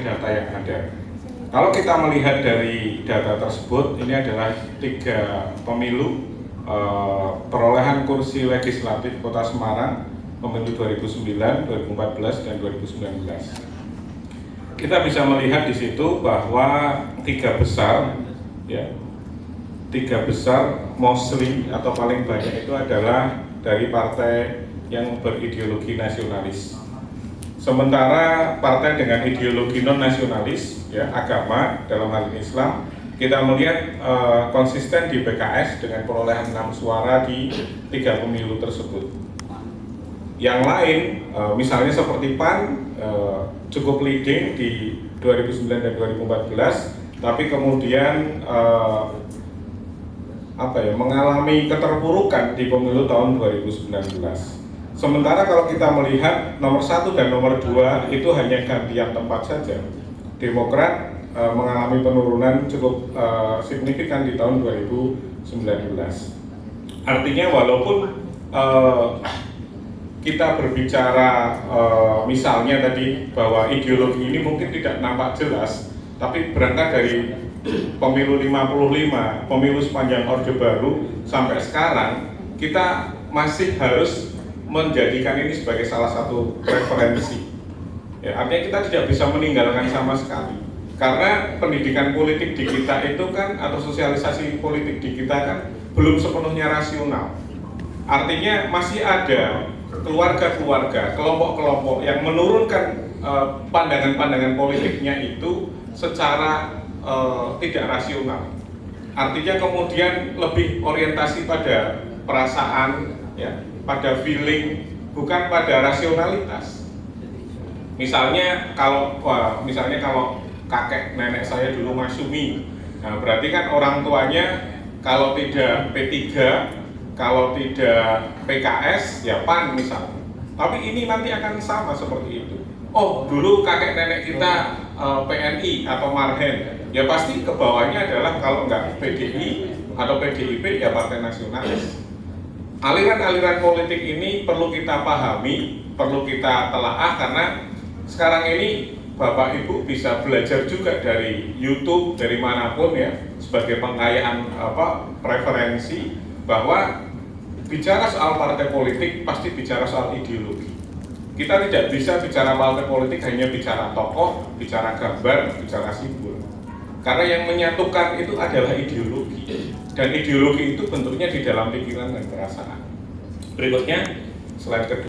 data yang ada. Kalau kita melihat dari data tersebut, ini adalah 3 pemilu perolehan kursi legislatif Kota Semarang pemilu 2009, 2014, dan 2019. Kita bisa melihat di situ bahwa 3 besar, ya, 3 besar mostly atau paling banyak itu adalah dari partai yang berideologi nasionalis. Sementara partai dengan ideologi non-nasionalis, ya, agama dalam hal ini Islam, kita melihat konsisten di PKS dengan perolehan 6 suara di 3 pemilu tersebut. Yang lain, misalnya seperti PAN, cukup leading di 2009 dan 2014, tapi kemudian mengalami keterpurukan di pemilu tahun 2019. Sementara kalau kita melihat nomor 1 dan nomor 2 itu hanya gantian tempat saja. Demokrat mengalami penurunan cukup signifikan di tahun 2019. Artinya walaupun kita berbicara misalnya tadi bahwa ideologi ini mungkin tidak nampak jelas, tapi berangkat dari pemilu 55, pemilu sepanjang Orde Baru sampai sekarang, kita masih harus menjadikan ini sebagai salah satu referensi. Ya, artinya kita tidak bisa meninggalkan sama sekali. Karena pendidikan politik di kita itu kan, atau sosialisasi politik di kita kan belum sepenuhnya rasional. Artinya masih ada keluarga-keluarga, kelompok-kelompok yang menurunkan pandangan-pandangan politiknya itu secara tidak rasional. Artinya kemudian lebih orientasi pada perasaan, ya, pada feeling, bukan pada rasionalitas. Misalnya kalau kakek nenek saya dulu masyumi, nah berarti kan orang tuanya kalau tidak P3, kalau tidak PKS, ya PAN misalnya. Tapi ini nanti akan sama seperti itu. Oh, dulu kakek nenek kita PNI atau Marhen, ya pasti ke bawahnya adalah kalau nggak PDI atau PDIP, ya Partai Nasionalis. Aliran-aliran politik ini perlu kita pahami, perlu kita telaah, karena sekarang ini Bapak Ibu bisa belajar juga dari YouTube, dari manapun, ya, sebagai pengkayaan preferensi, bahwa bicara soal partai politik pasti bicara soal ideologi. Kita tidak bisa bicara partai politik hanya bicara tokoh, bicara gambar, bicara simbol. Karena yang menyatukan itu adalah ideologi, dan ideologi itu bentuknya di dalam pikiran dan perasaan. Berikutnya, slide kedua.